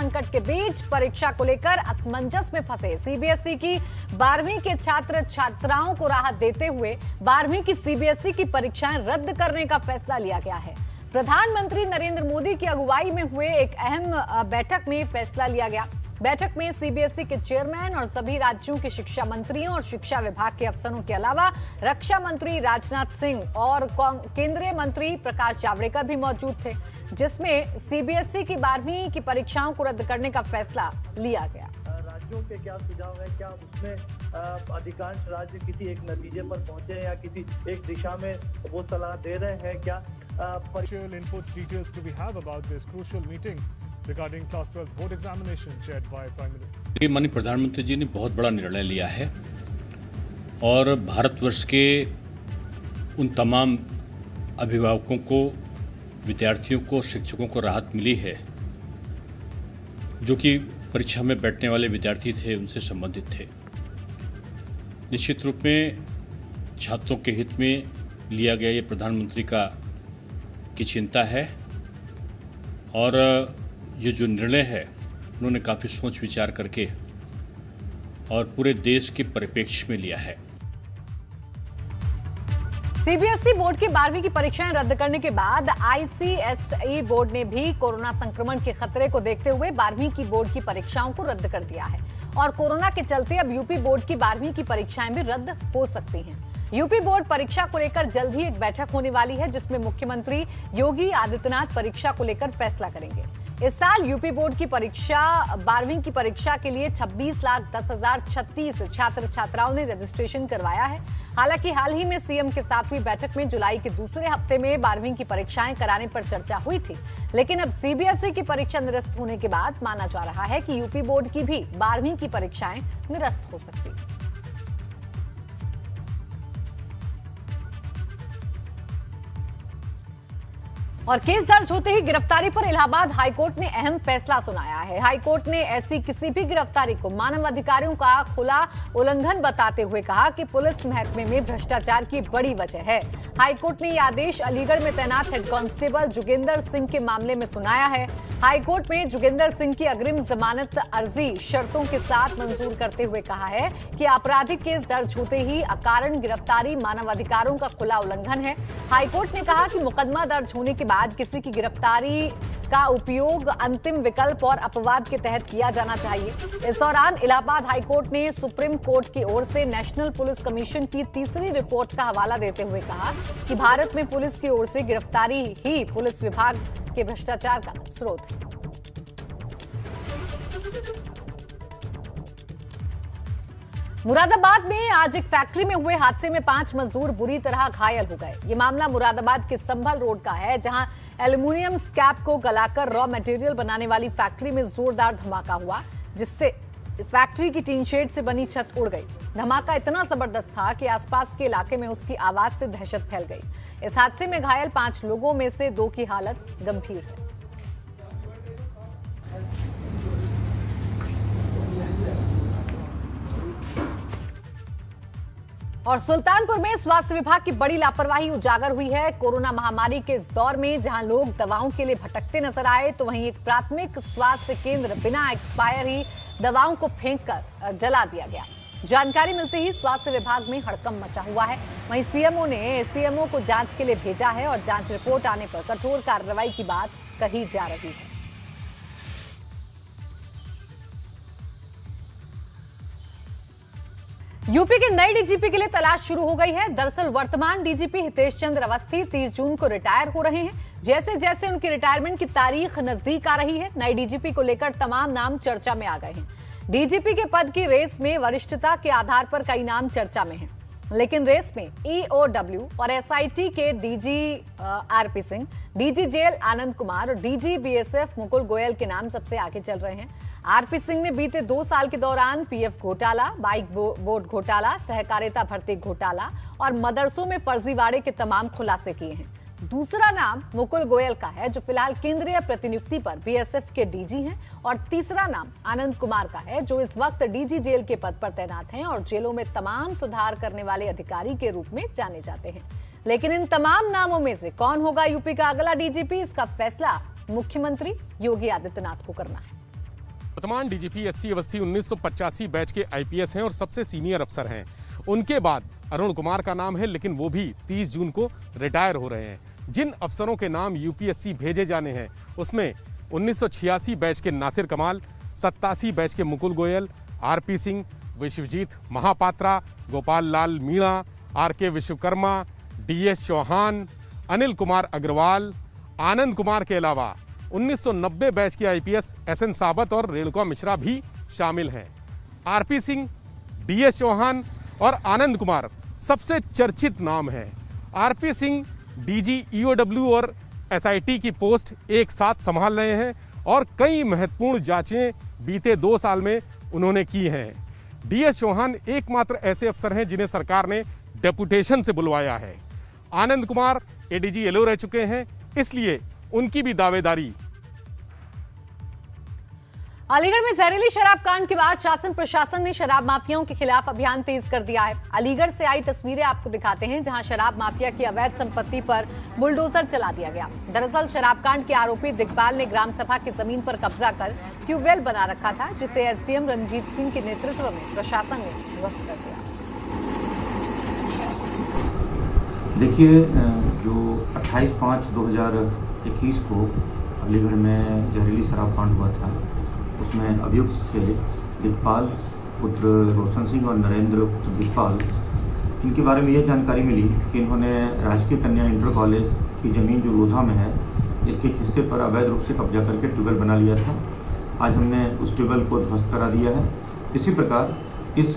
संकट के बीच परीक्षा को लेकर असमंजस में फंसे सीबीएसई की 12वीं के छात्र छात्राओं को राहत देते हुए 12वीं की सीबीएसई की परीक्षाएं रद्द करने का फैसला लिया गया है। प्रधानमंत्री नरेंद्र मोदी की अगुवाई में हुए एक अहम बैठक में फैसला लिया गया। बैठक में सीबीएसई के चेयरमैन और सभी राज्यों के शिक्षा मंत्रियों और शिक्षा विभाग के अफसरों के अलावा रक्षा मंत्री राजनाथ सिंह और केंद्रीय मंत्री प्रकाश जावड़ेकर भी मौजूद थे, जिसमें सीबीएसई की 12वीं की परीक्षाओं को रद्द करने का फैसला लिया गया। राज्यों के क्या सुझाव है, क्या उसमें अधिकांश राज्य किसी एक नतीजे पर पहुंचे या किसी एक दिशा में वो सलाह दे रहे हैं? क्या inputs details do we have about this crucial meeting regarding class 12 board examination chaired by Prime Minister? माननीय प्रधानमंत्री जी ने बहुत बड़ा निर्णय लिया है और भारतवर्ष के उन तमाम अभिभावकों को, विद्यार्थियों को, शिक्षकों को राहत मिली है जो कि परीक्षा में बैठने वाले विद्यार्थी थे, उनसे संबंधित थे। निश्चित रूप में छात्रों के हित में लिया गया ये प्रधानमंत्री की चिंता है और ये जो निर्णय है उन्होंने काफ़ी सोच विचार करके और पूरे देश के परिप्रेक्ष्य में लिया है। सीबीएसई बोर्ड की 12वीं की परीक्षाएं रद्द करने के बाद आईसीएसई बोर्ड ने भी कोरोना संक्रमण के खतरे को देखते हुए 12वीं की बोर्ड की परीक्षाओं को रद्द कर दिया है और कोरोना के चलते अब यूपी बोर्ड की 12वीं की परीक्षाएं भी रद्द हो सकती हैं। यूपी बोर्ड परीक्षा को लेकर जल्द ही एक बैठक होने वाली है, जिसमें मुख्यमंत्री योगी आदित्यनाथ परीक्षा को लेकर फैसला करेंगे। इस साल यूपी बोर्ड की परीक्षा 12वीं की परीक्षा के लिए 26,10,036 छात्र छात्राओं ने रजिस्ट्रेशन करवाया है। हालांकि हाल ही में सीएम के साथ हुई बैठक में जुलाई के दूसरे हफ्ते में 12वीं की परीक्षाएं कराने पर चर्चा हुई थी, लेकिन अब सीबीएसई की परीक्षा निरस्त होने के बाद माना जा रहा है कि यूपी बोर्ड की भी 12वीं की परीक्षाएं निरस्त हो सकती है। और केस दर्ज होते ही गिरफ्तारी पर इलाहाबाद हाईकोर्ट ने अहम फैसला सुनाया है। हाईकोर्ट ने ऐसी किसी भी गिरफ्तारी को मानव अधिकारों का खुला उल्लंघन बताते हुए कहा कि पुलिस महकमे में भ्रष्टाचार की बड़ी वजह है। हाईकोर्ट ने यह आदेश अलीगढ़ में तैनात हेड कांस्टेबल जोगिंदर सिंह के मामले में सुनाया है। हाईकोर्ट में जोगिंदर सिंह की अग्रिम जमानत अर्जी शर्तों के साथ मंजूर करते हुए कहा है कि आपराधिक केस दर्ज होते ही अकारण गिरफ्तारी मानव अधिकारों का खुला उल्लंघन है। हाईकोर्ट ने कहा कि मुकदमा दर्ज होने के बाद किसी की गिरफ्तारी का उपयोग अंतिम विकल्प और अपवाद के तहत किया जाना चाहिए। इस दौरान इलाहाबाद हाईकोर्ट ने सुप्रीम कोर्ट की ओर से नेशनल पुलिस कमीशन की तीसरी रिपोर्ट का हवाला देते हुए कहा कि भारत में पुलिस की ओर से गिरफ्तारी ही पुलिस विभाग के भ्रष्टाचार का स्रोत है। मुरादाबाद में आज एक फैक्ट्री में हुए हादसे में 5 मजदूर बुरी तरह घायल हो गए। ये मामला मुरादाबाद के संभल रोड का है, जहां एल्युमिनियम स्क्रैप को गलाकर रॉ मटेरियल बनाने वाली फैक्ट्री में जोरदार धमाका हुआ, जिससे फैक्ट्री की टीन शेड से बनी छत उड़ गई। धमाका इतना जबरदस्त था कि आसपास के इलाके में उसकी आवाज से दहशत फैल गई। इस हादसे में घायल 5 लोगों में से 2 की हालत गंभीर है। और सुल्तानपुर में स्वास्थ्य विभाग की बड़ी लापरवाही उजागर हुई है। कोरोना महामारी के इस दौर में जहां लोग दवाओं के लिए भटकते नजर आए, तो वहीं एक प्राथमिक स्वास्थ्य केंद्र बिना एक्सपायर ही दवाओं को फेंककर जला दिया गया। जानकारी मिलते ही स्वास्थ्य विभाग में हड़कंप मचा हुआ है। वहीं सीएमओ ने एसीएमओ को जांच के लिए भेजा है और जांच रिपोर्ट आने पर कठोर कार्रवाई की बात कही जा रही है। यूपी के नए डीजीपी के लिए तलाश शुरू हो गई है। दरअसल वर्तमान डीजीपी हितेश चंद्र अवस्थी 30 जून को रिटायर हो रहे हैं। जैसे जैसे उनकी रिटायरमेंट की तारीख नजदीक आ रही है, नए डीजीपी को लेकर तमाम नाम चर्चा में आ गए हैं। डीजीपी के पद की रेस में वरिष्ठता के आधार पर कई नाम चर्चा में हैं, लेकिन रेस में ईओडब्ल्यू और एसआईटी के DG RP Singh, DG jail Anand Kumar और डीजी बीएसएफ मुकुल गोयल के नाम सबसे आगे चल रहे हैं। आरपी सिंह ने बीते 2 साल के दौरान पीएफ घोटाला, बाइक बोर्ड घोटाला, सहकारिता भर्ती घोटाला और मदरसों में फर्जीवाड़े के तमाम खुलासे किए हैं। दूसरा नाम मुकुल गोयल का है, जो फिलहाल केंद्रीय प्रतिनियुक्ति पर बीएसएफ के डीजी हैं, और तीसरा नाम आनंद कुमार का है, जो इस वक्त डीजी जेल के पद पर तैनात हैं और जेलों में तमाम सुधार करने वाले अधिकारी के रूप में जाने जाते हैं। लेकिन इन तमाम नामों में से कौन होगा यूपी का अगला डीजीपी, इसका फैसला मुख्यमंत्री योगी आदित्यनाथ को करना है। वर्तमान डीजीपी एससी अवस्थी 1985 बैच के आईपीएस हैं और सबसे सीनियर अफसर हैं। उनके बाद अरुण कुमार का नाम है, लेकिन वो भी 30 जून को रिटायर हो रहे हैं। जिन अफसरों के नाम यूपीएससी भेजे जाने हैं उसमें 1986 बैच के नासिर कमाल, 87 बैच के Mukul Goyal, RP Singh, Vishwajeet Mohapatra, Gopal Lal Meena, R K Vishwakarma, DS Chauhan, Anil Kumar Agarwal, Anand Kumar के अलावा 1990 बैच के आईपीएस एसएन साबत और रेणुका मिश्रा भी शामिल हैं। आरपी सिंह, डीएस चौहान और आनंद कुमार सबसे चर्चित नाम हैं। आरपी सिंह डीजी ईओडब्ल्यू और एसआईटी की पोस्ट एक साथ संभाल रहे हैं और कई महत्वपूर्ण जांचें बीते 2 साल में उन्होंने की हैं। डीएस चौहान एकमात्र ऐसे अफसर हैं जिन्हें सरकार ने डेपुटेशन से बुलवाया है। आनंद कुमार एडीजी एलओ रह चुके हैं, इसलिए उनकी भी दावेदारी। अलीगढ़ में जहरीली शराब कांड के बाद शासन प्रशासन ने शराब माफियाओं के खिलाफ अभियान तेज कर दिया है। अलीगढ़ से आई तस्वीरें आपको दिखाते हैं, जहां शराब माफिया की अवैध संपत्ति पर बुलडोजर चला दिया गया। दरअसल शराब कांड के आरोपी दिग्पाल ने ग्राम सभा की जमीन पर कब्जा कर ट्यूबवेल बना रखा था, जिसे एसडीएम रंजीत सिंह के नेतृत्व में प्रशासन ने ध्वस्त कर दिया। देखिए, जो 28/5/2021 को अलीगढ़ में जहरीली शराब कांड हुआ था, उसमें अभियुक्त थे दिग्पाल पुत्र रोशन सिंह और नरेंद्र पुत्र दिग्पाल। इनके बारे में यह जानकारी मिली कि इन्होंने राजकीय कन्या इंटर कॉलेज की ज़मीन जो लोधा में है, इसके हिस्से पर अवैध रूप से कब्जा करके ट्यूबवेल बना लिया था। आज हमने उस ट्यूबवेल को ध्वस्त करा दिया है। इसी प्रकार इस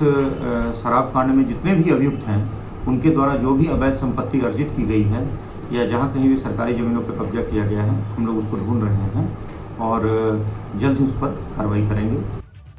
शराब कांड में जितने भी अभियुक्त हैं, उनके द्वारा जो भी अवैध संपत्ति अर्जित की गई है या जहाँ कहीं भी सरकारी ज़मीनों पर कब्जा किया गया है, हम लोग उसको ढूंढ रहे हैं और जल्द ही उस पर कार्रवाई करेंगे।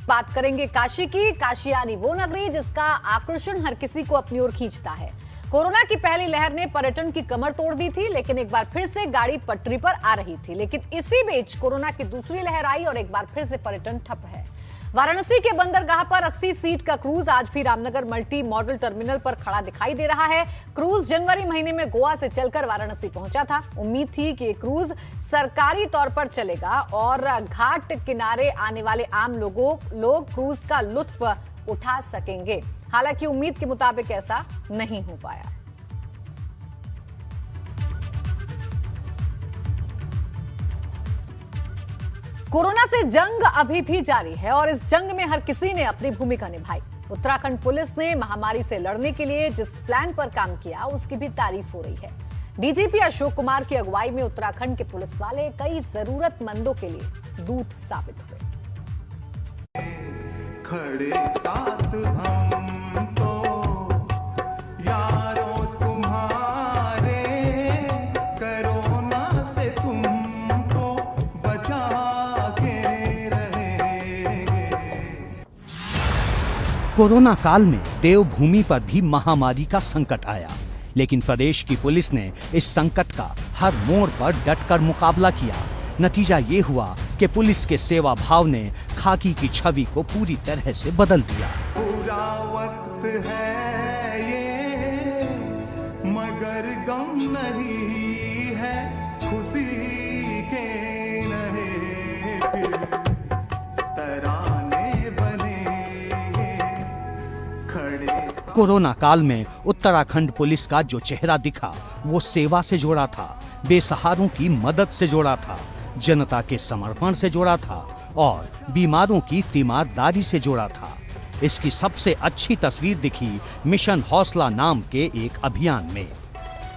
बात करेंगे काशी की। काशी यानी वो नगरी जिसका आकर्षण हर किसी को अपनी ओर खींचता है। कोरोना की पहली लहर ने पर्यटन की कमर तोड़ दी थी, लेकिन एक बार फिर से गाड़ी पटरी पर आ रही थी। लेकिन इसी बीच कोरोना की दूसरी लहर आई और एक बार फिर से पर्यटन ठप है। वाराणसी के बंदरगाह पर 80 सीट का क्रूज आज भी रामनगर मल्टी मॉडल टर्मिनल पर खड़ा दिखाई दे रहा है। क्रूज जनवरी महीने में गोवा से चलकर वाराणसी पहुंचा था। उम्मीद थी कि ये क्रूज सरकारी तौर पर चलेगा और घाट किनारे आने वाले आम लोग क्रूज का लुत्फ उठा सकेंगे। हालांकि उम्मीद के मुताबिक ऐसा नहीं हो पाया। कोरोना से जंग अभी भी जारी है और इस जंग में हर किसी ने अपनी भूमिका निभाई। उत्तराखंड पुलिस ने महामारी से लड़ने के लिए जिस प्लान पर काम किया, उसकी भी तारीफ हो रही है। डीजीपी अशोक कुमार की अगुवाई में उत्तराखंड के पुलिस वाले कई जरूरतमंदों के लिए दूत साबित हुए। खड़े साथ हम तो यारों तुम्हारे, कोरोना से तुमको बचा के रहेंगे। कोरोना काल में देवभूमि पर भी महामारी का संकट आया, लेकिन प्रदेश की पुलिस ने इस संकट का हर मोड़ पर डटकर मुकाबला किया। नतीजा ये हुआ कि पुलिस के सेवा भाव ने खाकी की छवि को पूरी तरह से बदल दिया। पूरा वक्त है ये, मगर गम नहीं है, खुशी के नहीं फिर तराने बनेंगे खड़े। कोरोना काल में उत्तराखंड पुलिस का जो चेहरा दिखा, वो सेवा से जुड़ा था, बेसहारों की मदद से जुड़ा था, जनता के समर्पण से जुड़ा था और बीमारों की तीमारदारी से जुड़ा था। इसकी सबसे अच्छी तस्वीर दिखी मिशन हौसला नाम के एक अभियान में।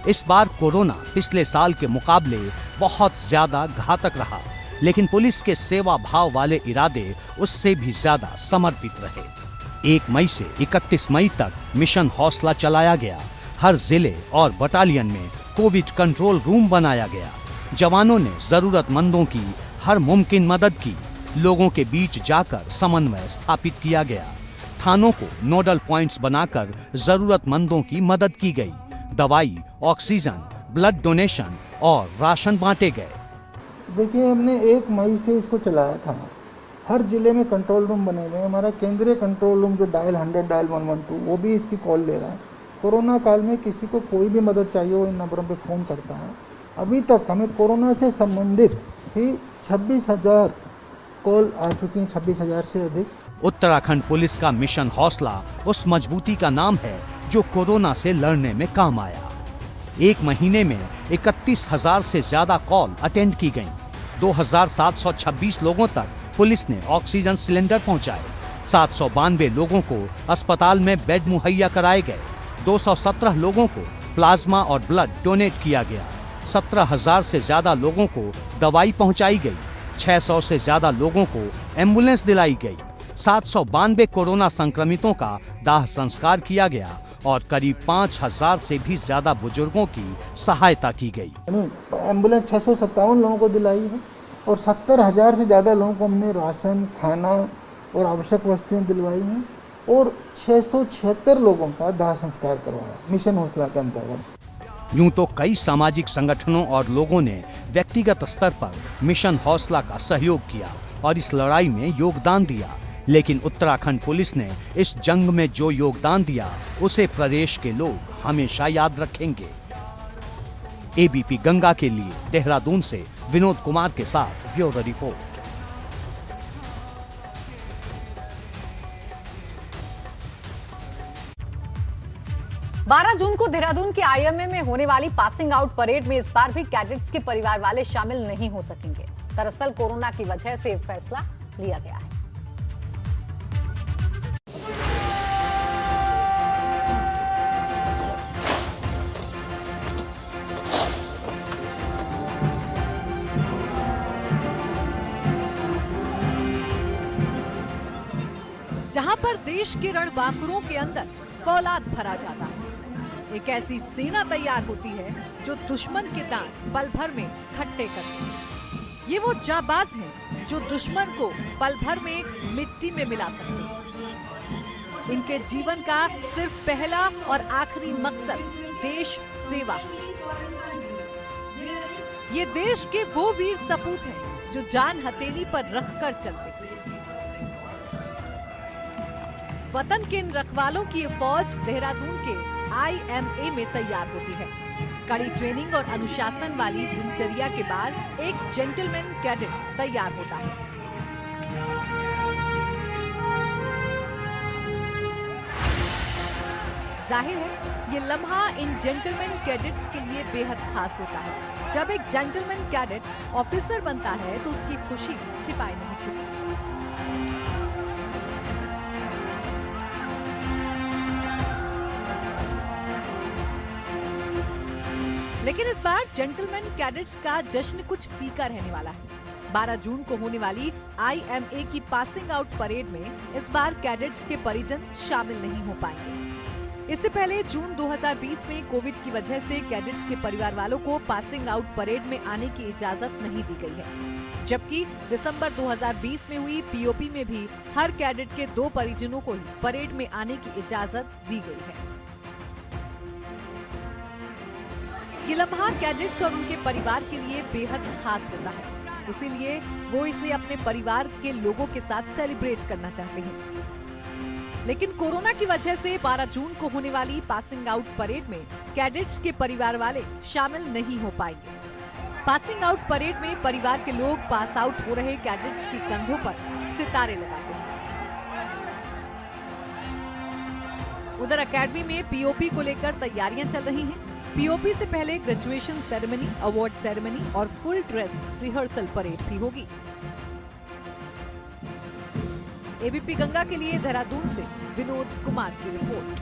इस बार कोरोना पिछले साल के मुकाबले बहुत ज्यादा घातक रहा, लेकिन पुलिस के सेवा भाव वाले इरादे उससे भी ज्यादा समर्पित रहे। 1 मई से 31 मई तक मिशन हौसला चलाया गया। हर जिले और बटालियन में कोविड कंट्रोल रूम बनाया गया। जवानों ने जरूरतमंदों की हर मुमकिन मदद की। लोगों के बीच जाकर समन्वय स्थापित किया गया। थानों को नोडल पॉइंट्स बनाकर जरूरतमंदों की मदद की गई। दवाई, ऑक्सीजन, ब्लड डोनेशन और राशन बांटे गए। देखिए, हमने 1 मई से इसको चलाया था। हर जिले में कंट्रोल रूम बने हुए हैं। हमारा केंद्रीय कंट्रोल रूम जो डायल 100 डायल 112 वो भी इसकी कॉल ले रहा है। कोरोना काल में किसी को कोई भी मदद चाहिए हो, इन नंबरों पे फ़ोन करता है। अभी तक हमें कोरोना से संबंधित ही 26,000 कॉल आ चुकी हैं 26,000 से अधिक। उत्तराखंड पुलिस का मिशन हौसला उस मजबूती का नाम है जो कोरोना से लड़ने में काम आया। एक महीने में 31,000 से ज्यादा कॉल अटेंड की गईं। 2,726 लोगों तक पुलिस ने ऑक्सीजन सिलेंडर पहुंचाए। 792 लोगों को अस्पताल में बेड मुहैया कराए गए। 217 लोगों को प्लाज्मा और ब्लड डोनेट किया गया। 17,000 से ज्यादा लोगों को दवाई पहुंचाई गई। 600 से ज्यादा लोगों को एम्बुलेंस दिलाई गई। 792 कोरोना संक्रमितों का दाह संस्कार किया गया और करीब 5,000 से भी ज्यादा बुजुर्गों की सहायता की गई। एम्बुलेंस 657 लोगों को दिलाई है और 70,000 से ज्यादा लोगों को हमने राशन, खाना और आवश्यक वस्तुएं दिलवाई हैं और 676 लोगों का दाह संस्कार करवाया मिशन हौसला के अंतर्गत। यूं तो कई सामाजिक संगठनों और लोगों ने व्यक्तिगत स्तर पर मिशन हौसला का सहयोग किया और इस लड़ाई में योगदान दिया, लेकिन उत्तराखंड पुलिस ने इस जंग में जो योगदान दिया उसे प्रदेश के लोग हमेशा याद रखेंगे। एबीपी गंगा के लिए देहरादून से विनोद कुमार के साथ ब्यूरो रिपोर्ट। 12 जून को देहरादून के आईएमए में होने वाली पासिंग आउट परेड में इस बार भी कैडेट्स के परिवार वाले शामिल नहीं हो सकेंगे। दरअसल कोरोना की वजह से फैसला लिया गया है। जहां पर देश के रणबांकुरों के अंदर फौलाद भरा जाता है, एक ऐसी सेना तैयार होती है जो दुश्मन के दांत पल भर में खट्टे करती है। ये वो जाबाज हैं जो दुश्मन को पल भर में मिट्टी में मिला सकते हैं। इनके जीवन का सिर्फ पहला और आखिरी मकसद देश सेवा है। ये देश के वो वीर सपूत हैं जो जान हथेली पर रखकर चलते हैं। वतन के इन रखवालों की ये फौज देहरादून के आईएमए में तैयार होती है। कड़ी ट्रेनिंग और अनुशासन वाली दिनचर्या के बाद एक जेंटलमैन कैडेट तैयार होता है। जाहिर है ये लम्हा इन जेंटलमैन कैडेट्स के लिए बेहद खास होता है। जब एक जेंटलमैन कैडेट ऑफिसर बनता है तो उसकी खुशी छिपाई नहीं छिपती। लेकिन इस बार जेंटलमैन कैडेट्स का जश्न कुछ फीका रहने वाला है। 12 जून को होने वाली आईएमए की पासिंग आउट परेड में इस बार कैडेट्स के परिजन शामिल नहीं हो पाएंगे। इससे पहले जून 2020 में कोविड की वजह से कैडेट्स के परिवार वालों को पासिंग आउट परेड में आने की इजाजत नहीं दी गई है, जबकि दिसंबर 2020 में हुई पीओपी में भी हर कैडेट के 2 परिजनों को ही परेड में आने की इजाजत दी गई है। ये लम्हा कैडेट्स और उनके परिवार के लिए बेहद खास होता है, इसीलिए वो इसे अपने परिवार के लोगों के साथ सेलिब्रेट करना चाहते हैं। लेकिन कोरोना की वजह से 12 जून को होने वाली पासिंग आउट परेड में कैडेट्स के परिवार वाले शामिल नहीं हो पाएंगे। पासिंग आउट परेड में परिवार के लोग पास आउट हो रहे कैडेट्स के कंधों पर सितारे लगाते हैं। उधर एकेडमी में पीओपी को लेकर तैयारियां चल रही हैं। पीओपी से पहले ग्रेजुएशन सेरेमनी, अवार्ड सेरेमनी और फुल ड्रेस रिहर्सल परेड भी होगी। एबीपी गंगा के लिए देहरादून से विनोद कुमार की रिपोर्ट।